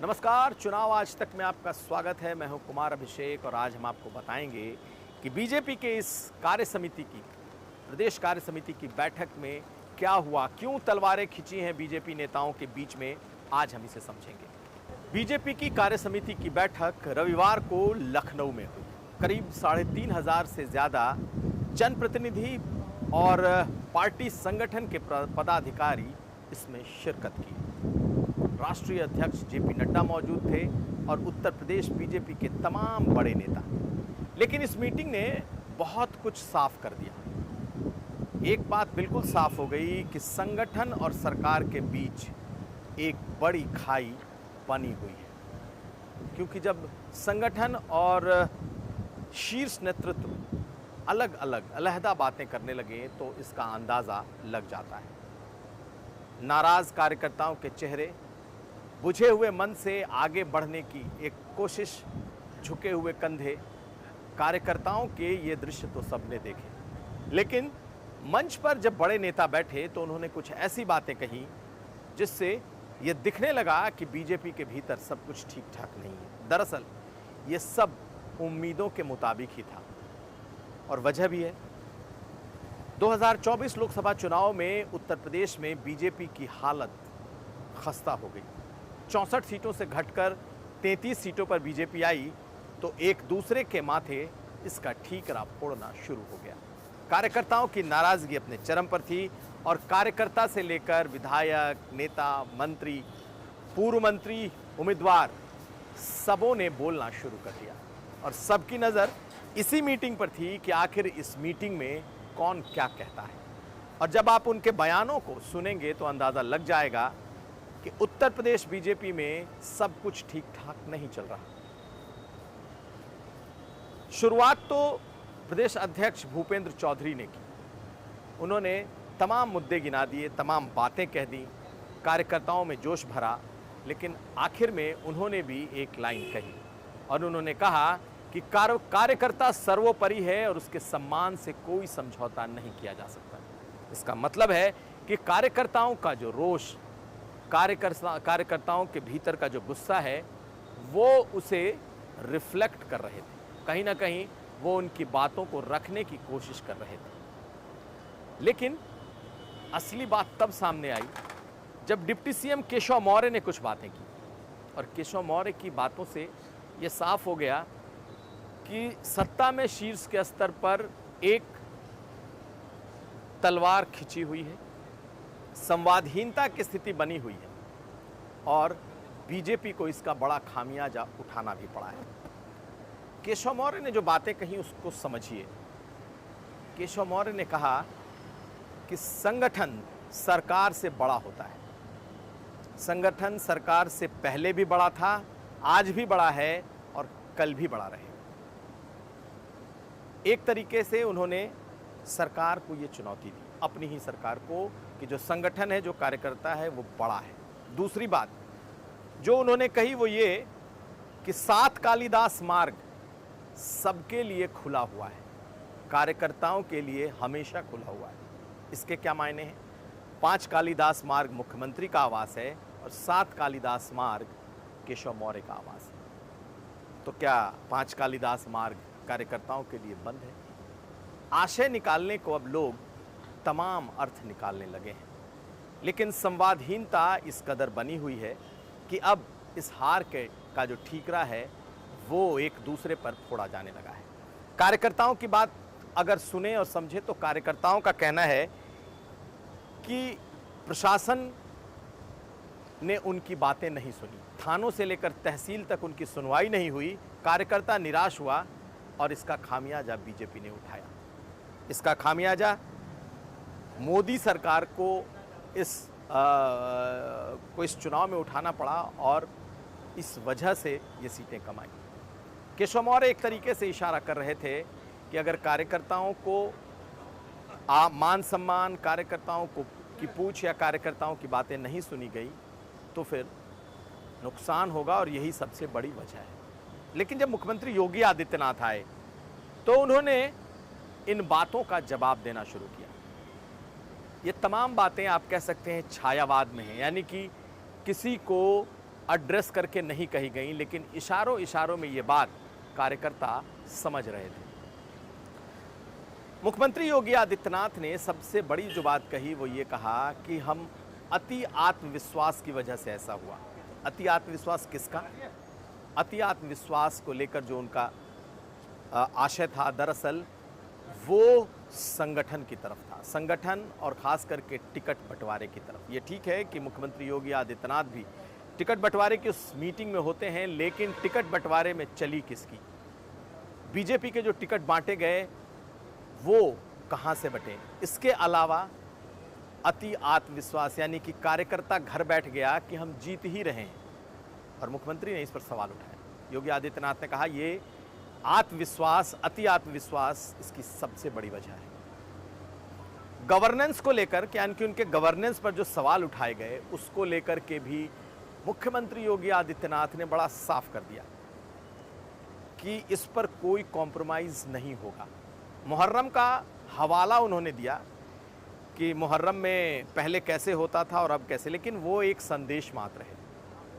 नमस्कार, चुनाव आज तक में आपका स्वागत है। मैं हूं कुमार अभिषेक और आज हम आपको बताएंगे कि बीजेपी के इस प्रदेश कार्य समिति की बैठक में क्या हुआ, क्यों तलवारें खिंची हैं बीजेपी नेताओं के बीच में, आज हम इसे समझेंगे। बीजेपी की कार्य समिति की बैठक रविवार को लखनऊ में हुई। करीब 3,500 से ज़्यादा जनप्रतिनिधि और पार्टी संगठन के पदाधिकारी इसमें शिरकत की। राष्ट्रीय अध्यक्ष जेपी नड्डा मौजूद थे और उत्तर प्रदेश बीजेपी के तमाम बड़े नेता। लेकिन इस मीटिंग ने बहुत कुछ साफ कर दिया। एक बात बिल्कुल साफ हो गई कि संगठन और सरकार के बीच एक बड़ी खाई बनी हुई है, क्योंकि जब संगठन और शीर्ष नेतृत्व अलग अलग अलहदा बातें करने लगे तो इसका अंदाज़ा लग जाता है। नाराज़ कार्यकर्ताओं के चेहरे, बुझे हुए मन से आगे बढ़ने की एक कोशिश, झुके हुए कंधे, कार्यकर्ताओं के ये दृश्य तो सबने देखे। लेकिन मंच पर जब बड़े नेता बैठे तो उन्होंने कुछ ऐसी बातें कही जिससे ये दिखने लगा कि बीजेपी के भीतर सब कुछ ठीक ठाक नहीं है। दरअसल ये सब उम्मीदों के मुताबिक ही था और वजह भी है। 2024 लोकसभा चुनाव में उत्तर प्रदेश में बीजेपी की हालत खस्ता हो गई। 64 सीटों से घटकर 33 सीटों पर बीजेपी आई तो एक दूसरे के माथे इसका ठीकरा फोड़ना शुरू हो गया। कार्यकर्ताओं की नाराजगी अपने चरम पर थी और कार्यकर्ता से लेकर विधायक, नेता, मंत्री, पूर्व मंत्री, उम्मीदवार, सबों ने बोलना शुरू कर दिया और सबकी नज़र इसी मीटिंग पर थी कि आखिर इस मीटिंग में कौन क्या कहता है। और जब आप उनके बयानों को सुनेंगे तो अंदाज़ा लग जाएगा कि उत्तर प्रदेश बीजेपी में सब कुछ ठीक ठाक नहीं चल रहा। शुरुआत तो प्रदेश अध्यक्ष भूपेंद्र चौधरी ने की। उन्होंने तमाम मुद्दे गिना दिए, तमाम बातें कह दी, कार्यकर्ताओं में जोश भरा, लेकिन आखिर में उन्होंने भी एक लाइन कही और उन्होंने कहा कि कार्यकर्ता सर्वोपरि है और उसके सम्मान से कोई समझौता नहीं किया जा सकता। इसका मतलब है कि कार्यकर्ताओं का जो रोष, कार्यकर्ताओं के भीतर का जो गुस्सा है, वो उसे रिफ्लेक्ट कर रहे थे। कहीं ना कहीं वो उनकी बातों को रखने की कोशिश कर रहे थे। लेकिन असली बात तब सामने आई जब डिप्टी सीएम केशव मौर्य ने कुछ बातें की और केशव मौर्य की बातों से ये साफ हो गया कि सत्ता में शीर्ष के स्तर पर एक तलवार खिंची हुई है, संवादहीनता की स्थिति बनी हुई है और बीजेपी को इसका बड़ा खामियाजा उठाना भी पड़ा है। केशव मौर्य ने जो बातें कही उसको समझिए। केशव मौर्य ने कहा कि संगठन सरकार से बड़ा होता है। संगठन सरकार से पहले भी बड़ा था, आज भी बड़ा है और कल भी बड़ा रहेगा। एक तरीके से उन्होंने सरकार को ये चुनौती दी, अपनी ही सरकार को, कि जो संगठन है, जो कार्यकर्ता है, वो बड़ा है। दूसरी बात जो उन्होंने कही वो ये कि 7 कालिदास मार्ग सबके लिए खुला हुआ है, कार्यकर्ताओं के लिए हमेशा खुला हुआ है। इसके क्या मायने हैं? 5 कालिदास मार्ग मुख्यमंत्री का आवास है और 7 कालिदास मार्ग केशव मौर्य का आवास है। तो क्या 5 कालिदास मार्ग कार्यकर्ताओं के लिए बंद है? आशय निकालने को अब लोग तमाम अर्थ निकालने लगे हैं, लेकिन संवादहीनता इस कदर बनी हुई है कि अब इस हार का जो ठीकरा है वो एक दूसरे पर फोड़ा जाने लगा है। कार्यकर्ताओं की बात अगर सुने और समझे तो कार्यकर्ताओं का कहना है कि प्रशासन ने उनकी बातें नहीं सुनी, थानों से लेकर तहसील तक उनकी सुनवाई नहीं हुई, कार्यकर्ता निराश हुआ और इसका खामियाजा बीजेपी ने उठाया। इसका खामियाजा मोदी सरकार को इस चुनाव में उठाना पड़ा और इस वजह से ये सीटें कमाई। केशव मौर्य एक तरीके से इशारा कर रहे थे कि अगर कार्यकर्ताओं को मान सम्मान, कार्यकर्ताओं को की पूछ या कार्यकर्ताओं की बातें नहीं सुनी गई तो फिर नुकसान होगा और यही सबसे बड़ी वजह है। लेकिन जब मुख्यमंत्री योगी आदित्यनाथ आए तो उन्होंने इन बातों का जवाब देना शुरू किया। ये तमाम बातें आप कह सकते हैं छायावाद में हैं, यानी कि किसी को एड्रेस करके नहीं कही गई, लेकिन इशारों इशारों में ये बात कार्यकर्ता समझ रहे थे। मुख्यमंत्री योगी आदित्यनाथ ने सबसे बड़ी जो बात कही वो ये कहा कि हम अति आत्मविश्वास की वजह से ऐसा हुआ। अति आत्मविश्वास किसका? अति आत्मविश्वास को लेकर जो उनका आशय था, दरअसल वो संगठन की तरफ था, संगठन और खास करके टिकट बंटवारे की तरफ। ये ठीक है कि मुख्यमंत्री योगी आदित्यनाथ भी टिकट बंटवारे की उस मीटिंग में होते हैं, लेकिन टिकट बंटवारे में चली किसकी? बीजेपी के जो टिकट बांटे गए वो कहां से बटे? इसके अलावा अति आत्मविश्वास, यानी कि कार्यकर्ता घर बैठ गया कि हम जीत ही रहे हैं, और मुख्यमंत्री ने इस पर सवाल उठाया। योगी आदित्यनाथ ने कहा ये आत्मविश्वास, अति आत्मविश्वास इसकी सबसे बड़ी वजह है। गवर्नेंस को लेकर, यानी कि उनके गवर्नेंस पर जो सवाल उठाए गए उसको लेकर के भी मुख्यमंत्री योगी आदित्यनाथ ने बड़ा साफ कर दिया कि इस पर कोई कॉम्प्रोमाइज नहीं होगा। मुहर्रम का हवाला उन्होंने दिया कि मुहर्रम में पहले कैसे होता था और अब कैसे, लेकिन वो एक संदेश मात्र है।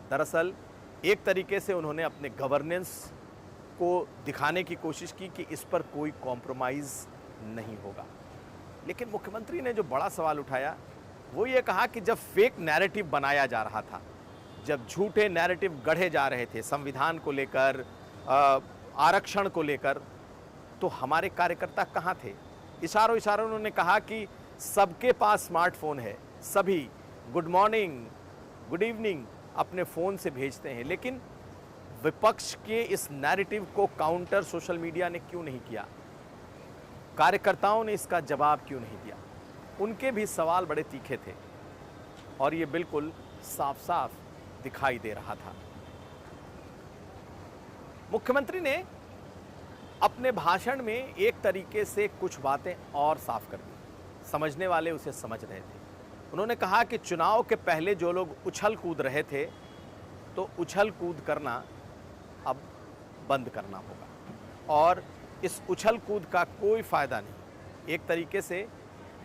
दरअसल एक तरीके से उन्होंने अपने गवर्नेंस को दिखाने की कोशिश की कि इस पर कोई कॉम्प्रोमाइज़ नहीं होगा। लेकिन मुख्यमंत्री ने जो बड़ा सवाल उठाया वो ये कहा कि जब फेक नैरेटिव बनाया जा रहा था, जब झूठे नैरेटिव गढ़े जा रहे थे संविधान को लेकर, आरक्षण को लेकर, तो हमारे कार्यकर्ता कहाँ थे? इशारों इशारों उन्होंने कहा कि सबके पास स्मार्टफोन है, सभी गुड मॉर्निंग, गुड इवनिंग अपने फ़ोन से भेजते हैं, लेकिन विपक्ष के इस नैरेटिव को काउंटर सोशल मीडिया ने क्यों नहीं किया? कार्यकर्ताओं ने इसका जवाब क्यों नहीं दिया? उनके भी सवाल बड़े तीखे थे और ये बिल्कुल साफ साफ दिखाई दे रहा था। मुख्यमंत्री ने अपने भाषण में एक तरीके से कुछ बातें और साफ कर दी, समझने वाले उसे समझ रहे थे। उन्होंने कहा कि चुनाव के पहले जो लोग उछल कूद रहे थे, तो उछल कूद करना अब बंद करना होगा और इस उछल कूद का कोई फ़ायदा नहीं। एक तरीके से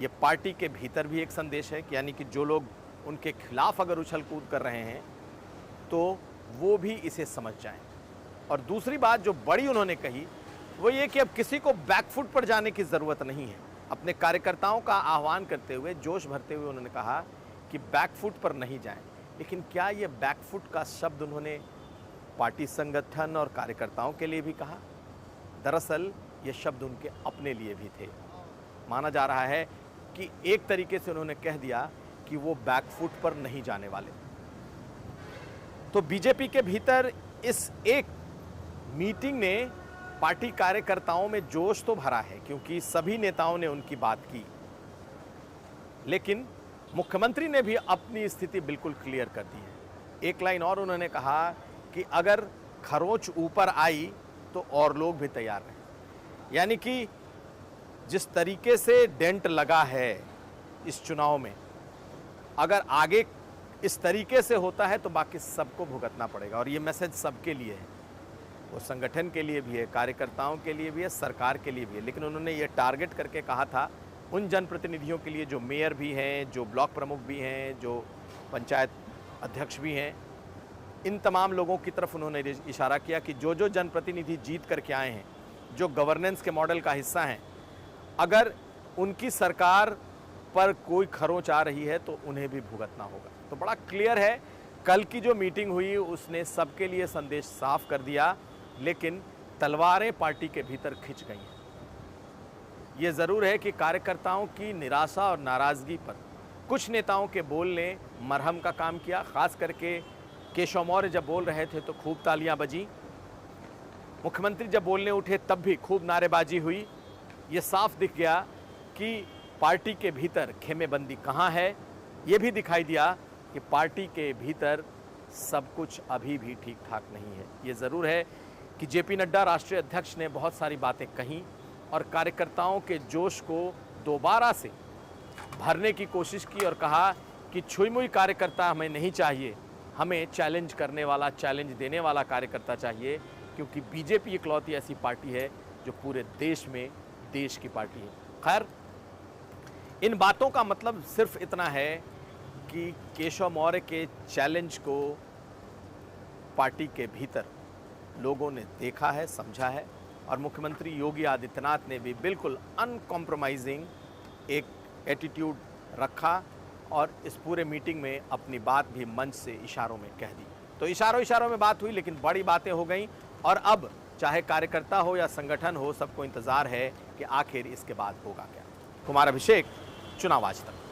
ये पार्टी के भीतर भी एक संदेश है कि यानी कि जो लोग उनके खिलाफ अगर उछल कूद कर रहे हैं तो वो भी इसे समझ जाएं। और दूसरी बात जो बड़ी उन्होंने कही वो ये कि अब किसी को बैकफुट पर जाने की ज़रूरत नहीं है। अपने कार्यकर्ताओं का आह्वान करते हुए, जोश भरते हुए उन्होंने कहा कि बैकफुट पर नहीं जाएं। लेकिन क्या ये बैकफुट का शब्द उन्होंने पार्टी संगठन और कार्यकर्ताओं के लिए भी कहा? दरअसल ये शब्द उनके अपने लिए भी थे। माना जा रहा है कि एक तरीके से उन्होंने कह दिया कि वो बैकफुट पर नहीं जाने वाले। तो बीजेपी के भीतर इस एक मीटिंग ने पार्टी कार्यकर्ताओं में जोश तो भरा है, क्योंकि सभी नेताओं ने उनकी बात की, लेकिन मुख्यमंत्री ने भी अपनी स्थिति बिल्कुल क्लियर कर दी है। एक लाइन और उन्होंने कहा कि अगर खरोंच ऊपर आई तो और लोग भी तैयार रहे। यानी कि जिस तरीके से डेंट लगा है इस चुनाव में, अगर आगे इस तरीके से होता है तो बाकी सबको भुगतना पड़ेगा। और ये मैसेज सबके लिए है, वो संगठन के लिए भी है, कार्यकर्ताओं के लिए भी है, सरकार के लिए भी है। लेकिन उन्होंने ये टारगेट करके कहा था उन जनप्रतिनिधियों के लिए जो मेयर भी हैं, जो ब्लॉक प्रमुख भी हैं, जो पंचायत अध्यक्ष भी हैं, इन तमाम लोगों की तरफ उन्होंने इशारा किया कि जो जो जनप्रतिनिधि जीत करके आए हैं, जो गवर्नेंस के मॉडल का हिस्सा हैं, अगर उनकी सरकार पर कोई खरोंच आ रही है तो उन्हें भी भुगतना होगा। तो बड़ा क्लियर है, कल की जो मीटिंग हुई उसने सबके लिए संदेश साफ कर दिया, लेकिन तलवारें पार्टी के भीतर खिंच गई हैं। ये ज़रूर है कि कार्यकर्ताओं की निराशा और नाराज़गी पर कुछ नेताओं के बोल ने मरहम का काम किया। खास करके केशव मौर्य जब बोल रहे थे तो खूब तालियां बजी, मुख्यमंत्री जब बोलने उठे तब भी खूब नारेबाजी हुई। ये साफ दिख गया कि पार्टी के भीतर खेमेबंदी कहाँ है। ये भी दिखाई दिया कि पार्टी के भीतर सब कुछ अभी भी ठीक ठाक नहीं है। ये ज़रूर है कि जेपी नड्डा राष्ट्रीय अध्यक्ष ने बहुत सारी बातें कहीं और कार्यकर्ताओं के जोश को दोबारा से भरने की कोशिश की और कहा कि छुई-मुई कार्यकर्ता हमें नहीं चाहिए, हमें चैलेंज करने वाला, चैलेंज देने वाला कार्यकर्ता चाहिए, क्योंकि बीजेपी इकलौती ऐसी पार्टी है जो पूरे देश में देश की पार्टी है। खैर, इन बातों का मतलब सिर्फ इतना है कि केशव मौर्य के चैलेंज को पार्टी के भीतर लोगों ने देखा है, समझा है और मुख्यमंत्री योगी आदित्यनाथ ने भी बिल्कुल अनकॉम्प्रोमाइजिंग एक एटीट्यूड रखा और इस पूरे मीटिंग में अपनी बात भी मंच से इशारों में कह दी। तो इशारों में बात हुई, लेकिन बड़ी बातें हो गई और अब चाहे कार्यकर्ता हो या संगठन हो, सबको इंतजार है कि आखिर इसके बाद होगा क्या। कुमार अभिषेक, चुनाव आज तक।